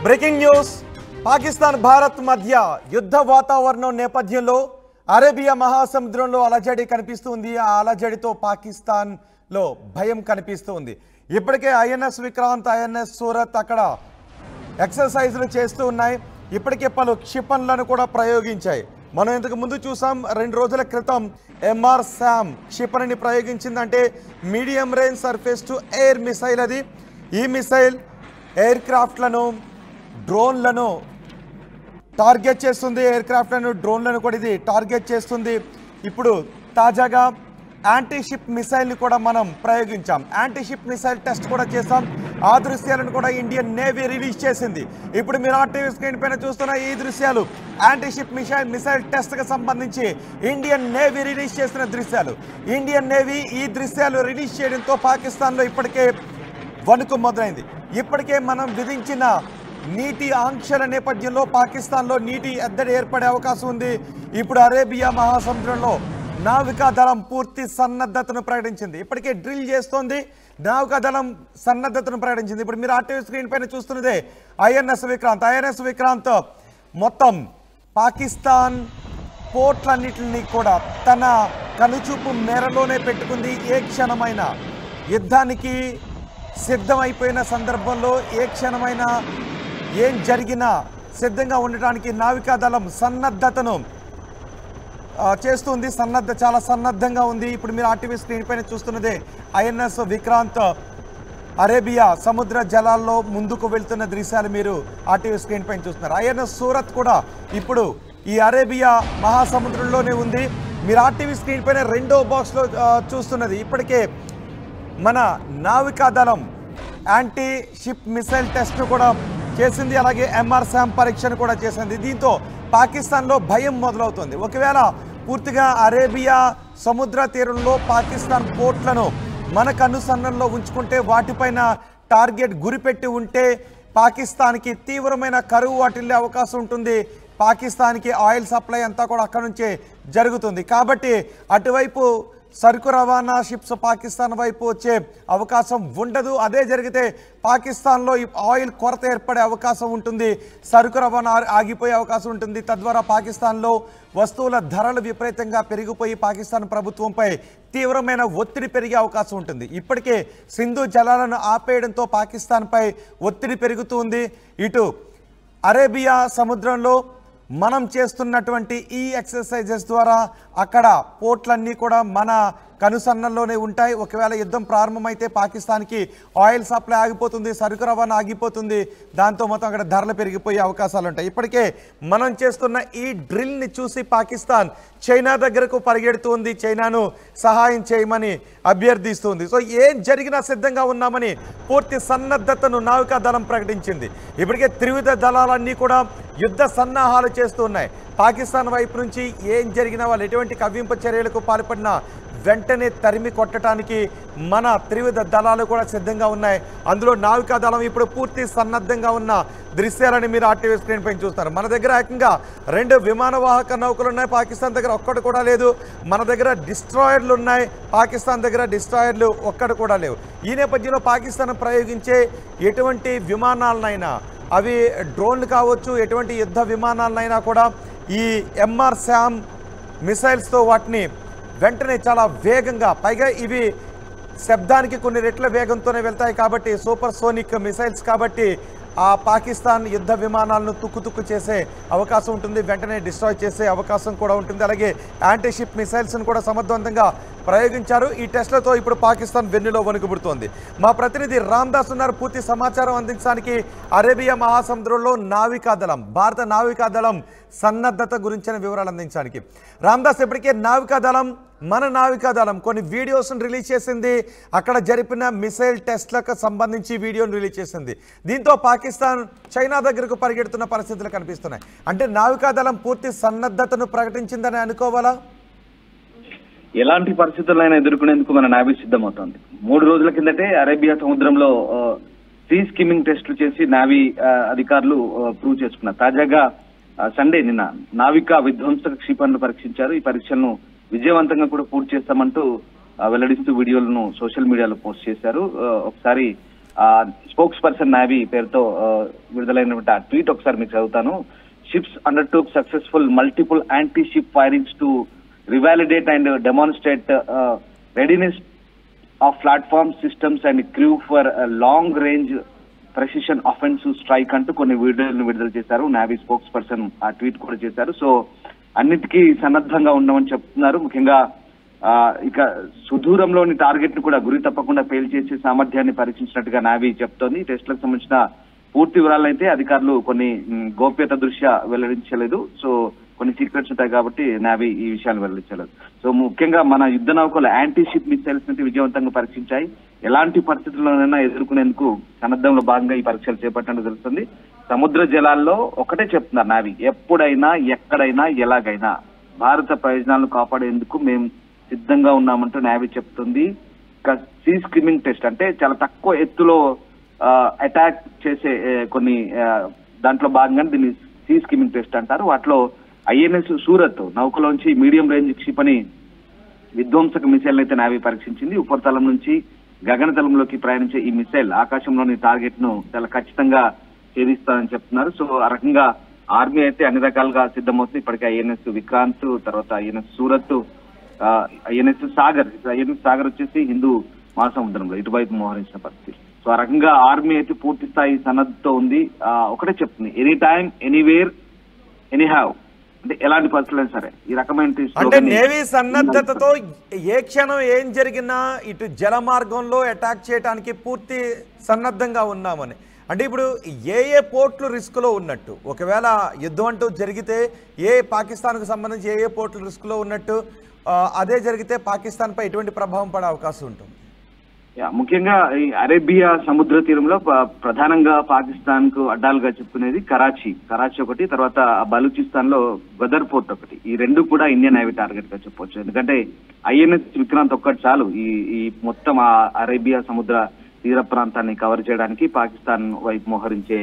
Breaking news Pakistan Bharat మధ్య యుద్ధ వాతావరణం నేపథ్యంలో అరేబియా మహాసముద్రంలో అలజడి కనిపిస్తుంది. ఆ అలజడితో పాకిస్తాన్ లో భయం కనిపిస్తుంది. ఇప్పటికే ఐఎన్ఎస్ విక్రాంత్, ఐఎన్ఎస్ సూరత్ అక్కడ ఎక్సర్సైజ్లు చేస్తూ ఉన్నాయి. ఇప్పటికే పలు క్షిపణులను కూడా ప్రయోగించాయి. మనం ఇంతకు ముందు చూసాం, 2 రోజుల క్రితం ఎంఆర్ శామ్ క్షిపణిని ప్రయోగించిందంటే medium range surface to air missile అది. ఈ మిసైల్ ఎయిర్ క్రాఫ్ట్లను, డ్రోన్లను టార్గెట్ చేస్తుంది. ఎయిర్ క్రాఫ్ట్లను, డ్రోన్లను కూడా ఇది టార్గెట్ చేస్తుంది. ఇప్పుడు తాజాగా యాంటీ షిప్ మిసైల్ని కూడా మనం ప్రయోగించాం. యాంటీ షిప్ మిసైల్ టెస్ట్ కూడా చేసాం. ఆ దృశ్యాలను కూడా ఇండియన్ నేవీ రిలీజ్ చేసింది. ఇప్పుడు మీరు ఆర్టీవీ స్క్రీన్ పైన చూస్తున్న ఈ దృశ్యాలు యాంటీ షిప్ మిసైల్ టెస్ట్కి సంబంధించి ఇండియన్ నేవీ రిలీజ్ చేసిన దృశ్యాలు. ఇండియన్ నేవీ ఈ దృశ్యాలు రిలీజ్ చేయడంతో పాకిస్తాన్లో ఇప్పటికే వణుకు మొదలైంది. ఇప్పటికే మనం విధించిన నీటి ఆంక్షల నేపథ్యంలో పాకిస్తాన్లో నీటి ఎద్దడి ఏర్పడే అవకాశం ఉంది. ఇప్పుడు అరేబియా మహాసముద్రంలో నావికాదళం పూర్తి సన్నద్ధతను ప్రకటించింది. ఇప్పటికే డ్రిల్ చేస్తోంది. నావికాదళం సన్నద్ధతను ప్రకటించింది. ఇప్పుడు మీరు ఆర్టీవీ స్క్రీన్ పైన చూస్తున్నదే ఐఎన్ఎస్ విక్రాంత్. ఐఎన్ఎస్ విక్రాంత్ మొత్తం పాకిస్తాన్ పోర్ట్లన్నింటినీ కూడా తన కనుచూపు మేరలోనే పెట్టుకుంది. ఏ క్షణమైన యుద్ధానికి సిద్ధమైపోయిన సందర్భంలో, ఏ క్షణమైన ఏం జరిగినా సిద్ధంగా ఉండటానికి నావికాదళం సన్నద్ధతను చేస్తుంది. చాలా సన్నద్ధంగా ఉంది. ఇప్పుడు మీరు ఆర్టీవీ స్క్రీన్ పైన చూస్తున్నదే ఐఎన్ఎస్ విక్రాంత్ అరేబియా సముద్ర జలాల్లో ముందుకు వెళ్తున్న దృశ్యాలు మీరు ఆర్టీవీ స్క్రీన్ పైన చూస్తున్నారు. ఐఎన్ఎస్ సూరత్ కూడా ఇప్పుడు ఈ అరేబియా మహాసముద్రంలోనే ఉంది. మీరు ఆర్టీవీ స్క్రీన్ పైన 2వ బాక్స్లో చూస్తున్నది. ఇప్పటికే మన నావికాదళం యాంటీ షిప్ మిసైల్ టెస్ట్ కూడా చేసింది. అలాగే ఎంఆర్ శామ్ పరీక్షను కూడా చేసింది. దీంతో పాకిస్తాన్లో భయం మొదలవుతుంది. ఒకవేళ పూర్తిగా అరేబియా సముద్ర తీరంలో పాకిస్తాన్ పోర్ట్లను మన కనుసన్నల్లో ఉంచుకుంటే, వాటిపైన టార్గెట్ గురిపెట్టి ఉంటే పాకిస్తాన్కి తీవ్రమైన కరువు వాటిల్లే అవకాశం ఉంటుంది. పాకిస్తాన్కి ఆయిల్ సప్లై అంతా కూడా అక్కడ నుంచే జరుగుతుంది. కాబట్టి అటువైపు సరుకు రవాణా షిప్స్ పాకిస్తాన్ వైపు వచ్చే అవకాశం ఉండదు. అదే జరిగితే పాకిస్తాన్లో ఆయిల్ కొరత ఏర్పడే అవకాశం ఉంటుంది. సరుకు రవాణా ఆగిపోయే అవకాశం ఉంటుంది. తద్వారా పాకిస్తాన్లో వస్తువుల ధరలు విపరీతంగా పెరిగిపోయి పాకిస్తాన్ ప్రభుత్వంపై తీవ్రమైన ఒత్తిడి పెరిగే అవకాశం ఉంటుంది. ఇప్పటికే సింధు జలాలను ఆపేయడంతో పాకిస్తాన్పై ఒత్తిడి పెరుగుతుంది. ఇటు అరేబియా సముద్రంలో మనం చేస్తున్నటువంటి ఈ ఎక్సర్సైజెస్ ద్వారా అక్కడ పోర్ట్లన్నీ కూడా మన కనుసన్నల్లోనే ఉంటాయి. ఒకవేళ యుద్ధం ప్రారంభమైతే పాకిస్తాన్కి ఆయిల్ సప్లై ఆగిపోతుంది, సరుకు రవాణా ఆగిపోతుంది. దాంతో మొత్తం అక్కడ ధరలు పెరిగిపోయే అవకాశాలు ఉంటాయి. ఇప్పటికే మనం చేస్తున్న ఈ డ్రిల్ని చూసి పాకిస్తాన్ చైనా దగ్గరకు పరిగెడుతుంది. చైనాను సహాయం చేయమని అభ్యర్థిస్తుంది. సో ఏం జరిగినా సిద్ధంగా ఉన్నామని పూర్తి సన్నద్ధతను నావికాదళం ప్రకటించింది. ఇప్పటికే త్రివిధ దళాలన్నీ కూడా యుద్ధ సన్నాహాలు చేస్తున్నాయి. పాకిస్తాన్ వైపు నుంచి ఏం జరిగినా, వాళ్ళు ఎటువంటి కవ్వింపు చర్యలకు పాల్పడినా వెంటనే తరిమి కొట్టడానికి మన త్రివిధ దళాలు కూడా సిద్ధంగా ఉన్నాయి. అందులో నావికాదళం ఇప్పుడు పూర్తి సన్నద్ధంగా ఉన్న దృశ్యాలని మీరు ఆర్టీవీ స్క్రీన్ పైన చూస్తారు. మన దగ్గర ఏకంగా 2 విమానవాహక నౌకలు ఉన్నాయి. పాకిస్తాన్ దగ్గర ఒక్కటి కూడా లేదు. మన దగ్గర డిస్ట్రాయర్లు ఉన్నాయి. పాకిస్తాన్ దగ్గర డిస్ట్రాయర్లు ఒక్కటి కూడా లేవు. ఈ నేపథ్యంలో పాకిస్తాన్ ప్రయోగించే ఎటువంటి విమానాలనైనా, అవి డ్రోన్లు కావచ్చు, ఎటువంటి యుద్ధ విమానాలనైనా కూడా ఈ ఎంఆర్ శామ్ మిసైల్స్తో వాటిని వెంటనే చాలా వేగంగా, పైగా ఇవి శబ్దానికి కొన్ని రెట్ల వేగంతోనే వెళ్తాయి కాబట్టి, సూపర్ సోనిక్ మిసైల్స్ కాబట్టి ఆ పాకిస్తాన్ యుద్ధ విమానాలను తుక్కు చేసే అవకాశం ఉంటుంది. వెంటనే డిస్ట్రాయ్ చేసే అవకాశం కూడా ఉంటుంది. అలాగే యాంటీ షిప్ మిసైల్స్ను కూడా సమర్థవంతంగా ప్రయోగించారు. ఈ టెస్టులతో ఇప్పుడు పాకిస్తాన్ వెన్నులో వణుకుపుడుతోంది. మా ప్రతినిధి రామ్దాస్ ఉన్నారు పూర్తి సమాచారం అందించడానికి. అరేబియా మహాసముద్రంలో నావికాదళం, భారత నావికాదళం సన్నద్ధత గురించిన వివరాలు అందించడానికి రామ్దాస్, ఇప్పటికే నావికాదళం, మన నావికాదళం కొన్ని వీడియోస్ను రిలీజ్ చేసింది. అక్కడ జరిపిన మిసైల్ టెస్ట్లకు సంబంధించి వీడియోను రిలీజ్ చేసింది. దీంతో పాకిస్తాన్ చైనా దగ్గరకు పరిగెడుతున్న పరిస్థితులు కనిపిస్తున్నాయి. అంటే నావికాదళం పూర్తి సన్నద్ధతను ప్రకటించిందని అనుకోవాలా? ఎలాంటి పరిస్థితులైనా ఎదుర్కొనేందుకు మన నావీ సిద్ధమవుతోంది. 3 రోజుల కిందటే అరేబియా సముద్రంలో సీ స్కిమ్మింగ్ టెస్టులు చేసి నావీ అధికారులు ప్రూవ్ చేసుకున్నారు. తాజాగా సండే నిన్న నావికా విధ్వంసక క్షిపణులు పరీక్షించారు. ఈ పరీక్షలను విజయవంతంగా కూడా పూర్తి చేస్తామంటూ వెల్లడిస్తూ వీడియోలను సోషల్ మీడియాలో పోస్ట్ చేశారు. ఒకసారి స్పోక్స్ పర్సన్ నావీ పేరుతో విడుదలైనటువంటి ఆ ట్వీట్ ఒకసారి మీకు చదువుతాను. Ships undertook successful multiple anti ship firings to revalidate and demonstrate readiness of platform systems and crew for long range precision offensive strike అంటూ కొన్ని వీడియోలను విడుదల చేశారు. నావీ స్పోక్స్ పర్సన్ ఆ ట్వీట్ కూడా చేశారు. సో అన్నిటికీ సన్నద్ధంగా ఉండమని చెప్తున్నారు. ముఖ్యంగా ఇక సుదూరంలోని టార్గెట్ ను కూడా గురి తప్పకుండా ఫెయిల్ చేసే సామర్థ్యాన్ని పరీక్షించినట్టుగా నావీ చెప్తోంది. టెస్టులకు సంబంధించిన పూర్తి వివరాలు అయితే అధికారులు కొన్ని గోప్యత దృష్ట్యా వెల్లడించలేదు. సో కొన్ని సీక్రెట్స్ ఉంటాయి కాబట్టి నావీ ఈ విషయాలు వెల్లడించలేదు. సో ముఖ్యంగా మన యుద్ధ నౌకలు యాంటీ షిప్ మిసైల్స్ ని విజయవంతంగా పరీక్షించాయి. ఎలాంటి పరిస్థితుల్లోనైనా ఎదుర్కొనేందుకు సన్నద్ధంలో భాగంగా ఈ పరీక్షలు చేపట్టినట్టు తెలుస్తుంది. సముద్ర జలాల్లో ఒకటే చెప్తున్నారు నావీ, ఎప్పుడైనా ఎక్కడైనా ఎలాగైనా భారత ప్రయోజనాలను కాపాడేందుకు మేము సిద్ధంగా ఉన్నామంటూ నావీ చెప్తుంది. సీ స్కిమ్మింగ్ టెస్ట్ అంటే చాలా తక్కువ ఎత్తులో అటాక్ చేసే కొన్ని దాంట్లో భాగంగా దీన్ని సీ స్కిమ్మింగ్ టెస్ట్ అంటారు. వాటిలో ఐఎన్ఎస్ సూరత్ నౌకలోంచి మీడియం రేంజ్ క్షిపణి విధ్వంసక మిసైల్ అయితే నావీ పరీక్షించింది. ఉపరితలం నుంచి గగనతలంలోకి ప్రయాణించే ఈ మిసైల్ ఆకాశంలోని టార్గెట్ ను చాలా ఖచ్చితంగా ఛేదిస్తారని చెప్తున్నారు. సో ఆ రకంగా ఆర్మీ అయితే అన్ని రకాలుగా సిద్ధమవుతుంది. ఇప్పటికే ఐఎన్ఎస్ విక్రాంత్, తర్వాత ఐఎన్ఎస్ సూరత్, ఐఎన్ఎస్ సాగర్ వచ్చేసి హిందూ మహాసముద్రంలో ఇటువైపు మోహరించిన పరిస్థితి. సో ఆ రకంగా ఆర్మీ అయితే పూర్తి స్థాయి సన్నద్ధతో ఉంది. ఒకటే చెప్తుంది, any time anywhere any have, అంటే ఎలాంటి పరిస్థితులైనా సరే ఈ రకమైన అంటే నేవీ సన్నద్ధతతో ఏ క్షణం ఏం జరిగినా ఇటు జల మార్గంలో అటాక్ చేయడానికి పూర్తి సన్నద్ధంగా ఉన్నామని. అంటే ఇప్పుడు ఏ పోర్ట్లు రిస్క్లో ఉన్నట్టు, ఒకవేళ యుద్ధం అంటూ జరిగితే పాకిస్తాన్కు సంబంధించి ఏ పోర్ట్లు రిస్క్లో ఉన్నట్టు, అదే జరిగితే పాకిస్తాన్ పై ఎటువంటి ప్రభావం పడే అవకాశం ఉంటుంది? ముఖ్యంగా ఈ అరేబియా సముద్ర తీరంలో ప్రధానంగా పాకిస్తాన్ కు అడ్డాలుగా చెప్పుకునేది కరాచీ ఒకటి, తర్వాత బలూచిస్తాన్ లో గదర్ పోర్ట్ ఒకటి. ఈ రెండు కూడా ఇండియన్ నేవీ టార్గెట్ గా చెప్పొచ్చు. ఎందుకంటే ఐఎన్ఎస్ విక్రాంత్ ఒక్కటి చాలు ఈ మొత్తం ఆ అరేబియా సముద్ర తీర ప్రాంతాన్ని కవర్ చేయడానికి. పాకిస్తాన్ వైపు మోహరించే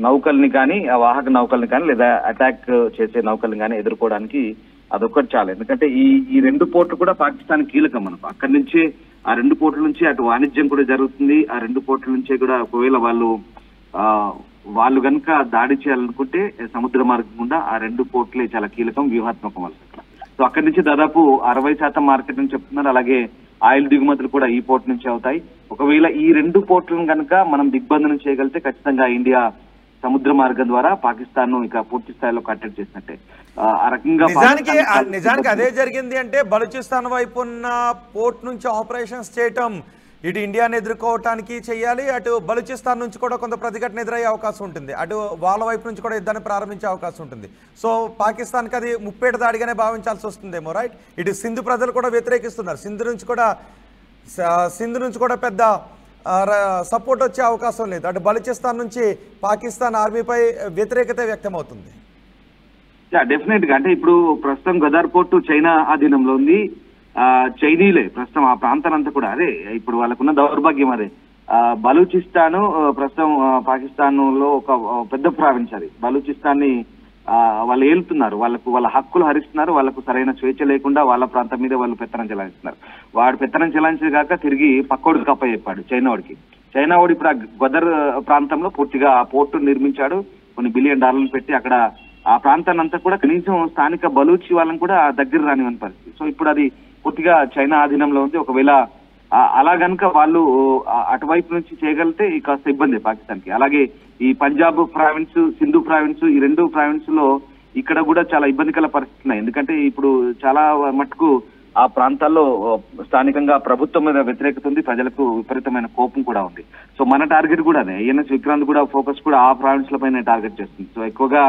నౌకల్ని కానీ, ఆ వాహక నౌకల్ని కానీ, లేదా అటాక్ చేసే నౌకల్ని కానీ ఎదుర్కోవడానికి అదొక్కటి చాలు. ఎందుకంటే ఈ రెండు పోర్టులు కూడా పాకిస్తాన్ కీలకం. మనకు అక్కడి నుంచి ఆ రెండు పోర్టుల నుంచి అటు వాణిజ్యం కూడా జరుగుతుంది. ఆ రెండు పోర్టుల నుంచే కూడా ఒకవేళ వాళ్ళు కనుక దాడి చేయాలనుకుంటే సముద్ర మార్గం గుండా ఆ రెండు పోర్టులే చాలా కీలకం, వ్యూహాత్మకం వాళ్ళకి. సో అక్కడి నుంచి దాదాపు 60% మార్కెట్ అని చెప్తున్నారు. అలాగే ఆయిల్ దిగుమతులు కూడా ఈ పోర్ట్ నుంచి అవుతాయి. ఒకవేళ ఈ రెండు పోర్టులను కనుక మనం దిగ్బంధనం చేయగలిగితే ఖచ్చితంగా ఇండియా సముద్ర మార్గం ద్వారా పాకిస్తాన్ ను ఇక పూర్తి స్థాయిలో కట్టడి చేసినట్టే. ఆ రకంగా నిజానికి అదే జరిగింది. అంటే బలూచిస్తాన్ వైపు ఉన్న పోర్ట్ నుంచి ఆపరేషన్స్ చేయటం ఇటు ఇండియాని ఎదుర్కోవటానికి చేయాలి, అటు బలూచిస్తాన్ నుంచి కూడా కొంత ప్రతిఘటన ఎదురయ్యే అవకాశం ఉంటుంది, అటు వాళ్ళ వైపు నుంచి కూడా యుద్ధాన్ని ప్రారంభించే అవకాశం ఉంటుంది. సో పాకిస్తాన్కి అది ముప్పేట దాడిగానే భావించాల్సి వస్తుందేమో, రైట్? ఇటు సింధు ప్రజలు కూడా వ్యతిరేకిస్తున్నారు. సింధు నుంచి కూడా పెద్ద సపోర్ట్ వచ్చే అవకాశం లేదు. అటు బలూచిస్తాన్ నుంచి పాకిస్తాన్ ఆర్మీపై వ్యతిరేకత వ్యక్తం అవుతుంది. డెఫినెట్ గా అంటే ఇప్పుడు ప్రస్తుతం గదార్ పోర్టు చైనా ఆధీనంలో ఉంది. చైనీలే ప్రస్తుతం ఆ ప్రాంతానంతా కూడా అదే ఇప్పుడు వాళ్ళకున్న దౌర్భాగ్యం అదే. బలూచిస్తాన్ ప్రస్తుతం పాకిస్తాన్ లో ఒక పెద్ద ప్రావిన్స్ అది. బలూచిస్తాన్ ని వాళ్ళు ఏలుతున్నారు, వాళ్ళ హక్కులు హరిస్తున్నారు, వాళ్ళకు సరైన స్వేచ్ఛ లేకుండా వాళ్ళ ప్రాంతం మీద వాళ్ళు పెత్తనం చెలాయిస్తున్నారు. వాడు పెత్తనం చెలాయించే కాక తిరిగి పక్కోడికి కప్ప చెప్పాడు చైనా వాడు ఇప్పుడు ఆ గదర్ ప్రాంతంలో పూర్తిగా ఆ పోర్టు నిర్మించాడు. కొన్ని $1 బిలియన్ పెట్టి అక్కడ ఆ ప్రాంతాన్ని అంతా కూడా కనీసం స్థానిక బలూచి వాళ్ళని కూడా దగ్గర రానివని పరిస్థితి. సో ఇప్పుడు అది పూర్తిగా చైనా ఆధీనంలో ఉంది. ఒకవేళ అలా గనుక వాళ్ళు అటువైపు నుంచి చేయగలిగితే కాస్త ఇబ్బంది పాకిస్తాన్ కి. అలాగే ఈ పంజాబ్ ప్రావిన్స్, సింధు ప్రావిన్స్, ఈ రెండు ప్రావిన్స్ లో ఇక్కడ కూడా చాలా ఇబ్బందికర పరిస్థితులు ఉన్నాయి. ఎందుకంటే ఇప్పుడు చాలా మటుకు ఆ ప్రాంతాల్లో స్థానికంగా ప్రభుత్వం మీద వ్యతిరేకత ఉంది, ప్రజలకు విపరీతమైన కోపం కూడా ఉంది. సో మన టార్గెట్ కూడా అదే. ఐఎన్ఎస్ విక్రాంత్ కూడా ఫోకస్ కూడా ఆ ప్రావిన్స్ ల పైన టార్గెట్ చేస్తుంది. సో ఎక్కువగా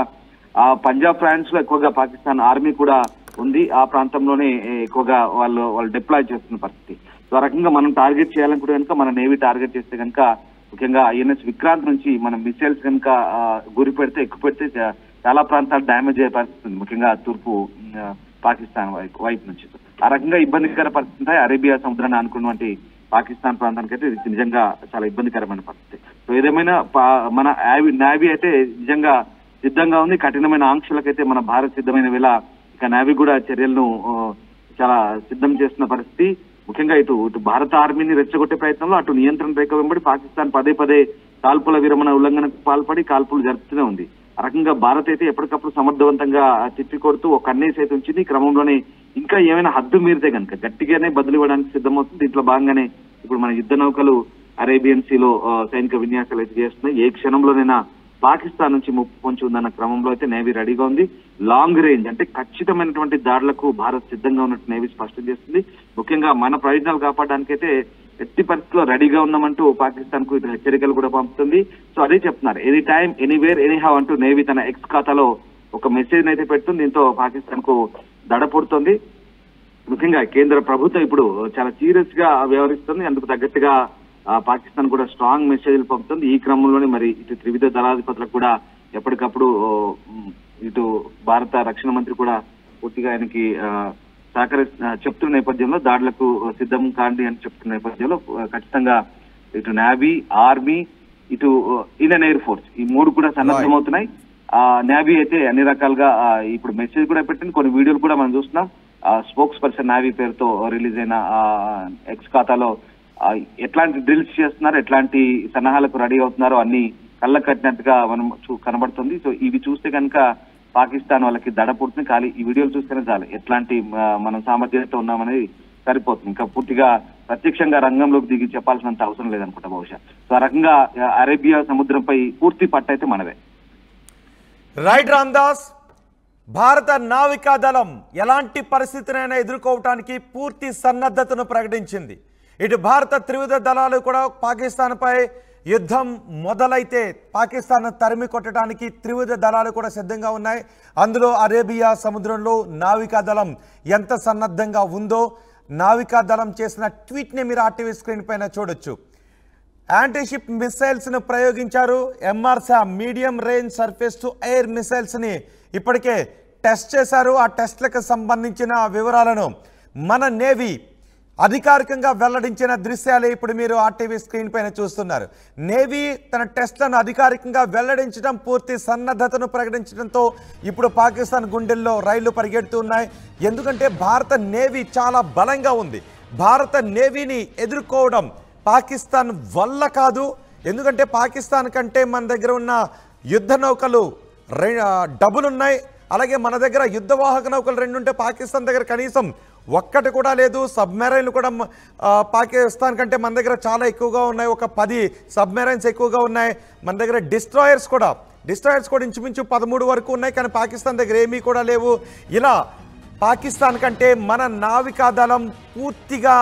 ఆ పంజాబ్ ప్రావిన్స్ లో ఎక్కువగా పాకిస్తాన్ ఆర్మీ కూడా ఉంది. ఆ ప్రాంతంలోనే ఎక్కువగా వాళ్ళు డిప్లాయ్ చేస్తున్న పరిస్థితి. సో ఆ రకంగా మనం టార్గెట్ చేయాలనుకుంటే కనుక మన నేవీ టార్గెట్ చేస్తే కనుక ముఖ్యంగా ఐఎన్ఎస్ విక్రాంత్ నుంచి మనం మిసైల్స్ కనుక గురి పెడితే ఎక్కువ పెడితే చాలా ప్రాంతాలు డ్యామేజ్ అయ్యే పరిస్థితి ఉంది, ముఖ్యంగా తూర్పు పాకిస్తాన్ వైపు నుంచి. ఆ రకంగా ఇబ్బందికర పరిస్థితి ఉంటాయి. అరేబియా సముద్రాన్ని అనుకున్నటువంటి పాకిస్తాన్ ప్రాంతానికి అయితే ఇది నిజంగా చాలా ఇబ్బందికరమైన పరిస్థితి. సో ఏదేమైనా మన నేవీ అయితే నిజంగా సిద్ధంగా ఉంది. కఠినమైన ఆంక్షలకైతే మన భారత్ సిద్ధమైన వేళ ఇక నేవీ కూడా చర్యలను చాలా సిద్ధం చేస్తున్న పరిస్థితి. ముఖ్యంగా ఇటు భారత ఆర్మీని రెచ్చగొట్టే ప్రయత్నంలో అటు నియంత్రణ రేఖ వెంబడి పాకిస్తాన్ పదే పదే కాల్పుల విరమణ ఉల్లంఘనకు పాల్పడి కాల్పులు జరుపుతూనే ఉంది. ఆ రకంగా భారత్ అయితే ఎప్పటికప్పుడు సమర్థవంతంగా తిప్పికొడుతూ ఒక కన్నేసి అయితే ఉంచింది. ఈ క్రమంలోనే ఇంకా ఏమైనా హద్దు మీరితే కనుక గట్టిగానే బదులు ఇవ్వడానికి సిద్ధమవుతుంది. దీంట్లో భాగంగానే ఇప్పుడు మన యుద్ధ నౌకలు అరేబియన్ సీలో సైనిక విన్యాసాలు అయితే చేస్తున్నాయి. ఏ క్షణంలోనైనా పాకిస్తాన్ నుంచి ముప్పు పొంచి ఉందన్న క్రమంలో అయితే నేవీ రెడీగా ఉంది. లాంగ్ రేంజ్ అంటే ఖచ్చితమైనటువంటి దాడులకు భారత్ సిద్ధంగా ఉన్నట్టు నేవీ స్పష్టం చేస్తుంది. ముఖ్యంగా మన ప్రయోజనాలు కాపాడడానికి అయితే ఎట్టి పరిస్థితుల్లో రెడీగా ఉన్నామంటూ పాకిస్తాన్ కు హెచ్చరికలు కూడా పంపుతుంది. సో అదే చెప్తున్నారు, ఎనీ టైం ఎనీవేర్ ఎనీహౌ అంటూ నేవీ తన ఎక్స్ ఖాతాలో ఒక మెసేజ్ అయితే పెడుతుంది. దీంతో పాకిస్తాన్ కు దడపడుతుంది. ముఖ్యంగా కేంద్ర ప్రభుత్వం ఇప్పుడు చాలా సీరియస్ గా వ్యవహరిస్తుంది. అందుకు తగ్గట్టుగా పాకిస్తాన్ కూడా స్ట్రాంగ్ మెసేజ్లు పంపుతుంది. ఈ క్రమంలోనే మరి ఇటు త్రివిధ దళాధిపతులకు కూడా ఎప్పటికప్పుడు ఇటు భారత రక్షణ మంత్రి కూడా పూర్తిగా ఆయనకి చెప్తున్న నేపథ్యంలో దాడులకు సిద్ధం కాండి అని చెప్తున్న నేపథ్యంలో ఖచ్చితంగా ఇటు నేవీ, ఆర్మీ, ఇటు ఇండియన్ ఎయిర్ ఫోర్స్ ఈ మూడు కూడా సన్నద్ధమవుతున్నాయి. నేవీ అయితే అన్ని రకాలుగా ఇప్పుడు మెసేజ్ కూడా పెట్టింది. కొన్ని వీడియోలు కూడా మనం చూస్తున్నాం. స్పోక్స్ పర్సన్ నేవీ పేరుతో రిలీజ్ అయిన ఎక్స్ ఖాతాలో ఎట్లాంటి డ్రిల్స్ చేస్తున్నారు, ఎట్లాంటి సన్నాహాలకు రెడీ అవుతున్నారో అన్ని కళ్ళ కట్టినట్టుగా మనం కనబడుతుంది. సో ఇవి చూస్తే కనుక పాకిస్తాన్ వాళ్ళకి దడ పుడుతుంది. ఖాళీ ఈ వీడియోలు చూస్తేనే చాలు ఎట్లాంటి మనం సామర్థ్యంతో ఉన్నామనేది సరిపోతుంది. ఇంకా పూర్తిగా ప్రత్యక్షంగా రంగంలోకి దిగి చెప్పాల్సినంత అవసరం లేదనుకుంటా బహుశా. సో ఆ రకంగా అరేబియా సముద్రంపై పూర్తి పట్టయితే మనదే. రైట్ రామ్దాస్, భారత నావికా దళం ఎలాంటి పరిస్థితినైనా ఎదుర్కోవటానికి పూర్తి సన్నద్ధతను ప్రకటించింది. ఇటు భారత త్రివిధ దళాలు కూడా పాకిస్తాన్పై యుద్ధం మొదలైతే పాకిస్తాన్ తరిమి కొట్టడానికి త్రివిధ దళాలు కూడా సిద్ధంగా ఉన్నాయి. అందులో అరేబియా సముద్రంలో నావికా దళం ఎంత సన్నద్ధంగా ఉందో నావికా దళం చేసిన ట్వీట్ని మీరు ఆర్టీవీ స్క్రీన్ పైన చూడొచ్చు. యాంటీషిప్ మిసైల్స్ను ప్రయోగించారు. MRSAM medium range surface to air మిసైల్స్ని ఇప్పటికే టెస్ట్ చేశారు. ఆ టెస్ట్లకు సంబంధించిన వివరాలను మన నేవీ అధికారికంగా వెల్లడించిన దృశ్యాలే ఇప్పుడు మీరు ఆర్టీవీ స్క్రీన్ పైన చూస్తున్నారు. నేవీ తన టెస్ట్లను అధికారికంగా వెల్లడించడం, పూర్తి సన్నద్ధతను ప్రకటించడంతో ఇప్పుడు పాకిస్తాన్ గుండెల్లో రైళ్లు పరిగెడుతున్నాయి. ఎందుకంటే భారత నేవీ చాలా బలంగా ఉంది. భారత నేవీని ఎదుర్కోవడం పాకిస్తాన్ వల్ల కాదు. ఎందుకంటే పాకిస్తాన్ కంటే మన దగ్గర ఉన్న యుద్ధ నౌకలు డబులున్నాయి. అలాగే మన దగ్గర యుద్ధవాహక నౌకలు 2 ఉంటే పాకిస్తాన్ దగ్గర కనీసం ఒక్కటి కూడా లేదు. సబ్మెరైన్లు కూడా పాకిస్తాన్ కంటే మన దగ్గర చాలా ఎక్కువగా ఉన్నాయి. ఒక 10 సబ్మెరైన్స్ ఎక్కువగా ఉన్నాయి. మన దగ్గర డిస్ట్రాయర్స్ కూడా ఇంచుమించు 13 వరకు ఉన్నాయి. కానీ పాకిస్తాన్ దగ్గర ఏమీ కూడా లేవు. ఇలా పాకిస్తాన్ కంటే మన నావికా దళం పూర్తిగా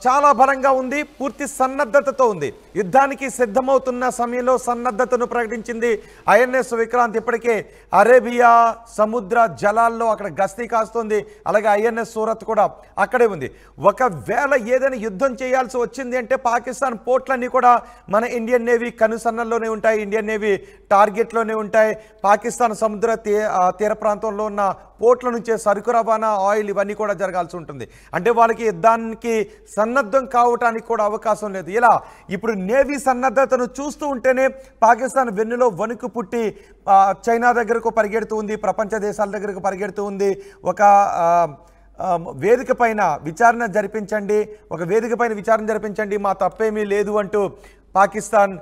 చాలా బలంగా ఉంది. పూర్తి సన్నద్ధతతో ఉంది. యుద్ధానికి సిద్ధమవుతున్న సమయంలో సన్నద్ధతను ప్రకటించింది ఐఎన్ఎస్ విక్రాంత్. ఇప్పటికే అరేబియా సముద్ర జలాల్లో అక్కడ గస్తీ కాస్తుంది. అలాగే ఐఎన్ఎస్ సూరత్ కూడా అక్కడే ఉంది. ఒకవేళ ఏదైనా యుద్ధం చేయాల్సి వచ్చింది అంటే పాకిస్తాన్ పోర్ట్లన్నీ కూడా మన ఇండియన్ నేవీ కనుసన్నల్లోనే ఉంటాయి. ఇండియన్ నేవీ టార్గెట్లోనే ఉంటాయి. పాకిస్తాన్ సముద్ర తీర ప్రాంతంలో ఉన్న పోర్ట్ల నుంచే సరుకు రవాణా, ఆయిల్ ఇవన్నీ కూడా జరగాల్సి ఉంటుంది. అంటే వాళ్ళకి యుద్ధానికి సన్నద్ధం కావటానికి కూడా అవకాశం లేదు. ఇలా ఇప్పుడు నేవీ సన్నద్ధతను చూస్తూ ఉంటేనే పాకిస్తాన్ వెన్నులో వణుకు పుట్టి చైనా దగ్గరకు పరిగెడుతూ ఉంది, ప్రపంచ దేశాల దగ్గరకు పరిగెడుతూ ఉంది. ఒక వేదిక పైన విచారణ జరిపించండి, మా తప్పేమీ లేదు అంటూ పాకిస్తాన్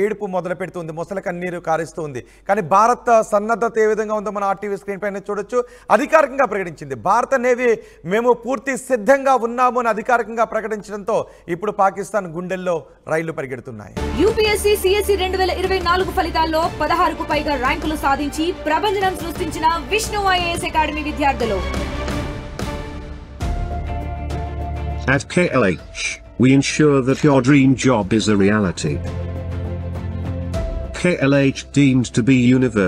ఏడుపు మొదలు పెడుతుంది, మొసల కన్నీరు కారుస్తుంది. కానీ భారత సన్నద్ధత ఏ విధంగా ఉందో మన ఆర్టీవీ స్క్రీన్ పైన చూడొచ్చు. అధికారికంగా ప్రకటించింది భారత నేవీ, మేము పూర్తి సిద్ధంగా ఉన్నాము అని అధికారికంగా ప్రకటించడంతో ఇప్పుడు పాకిస్తాన్ గుండెల్లో రైళ్లు పరిగెడుతున్నాయి. యూపీఎస్సీ సిఎస్సి 2024 ఫలితాల్లో 16కు పైగా ర్యాంకులు సాధించి ప్రభంజనం సృష్టించిన విష్ణు ఐఏఎస్ అకాడమీ విద్యార్థులు. At KLH, we ensure that your dream job is a reality. KLH deemed to be universal.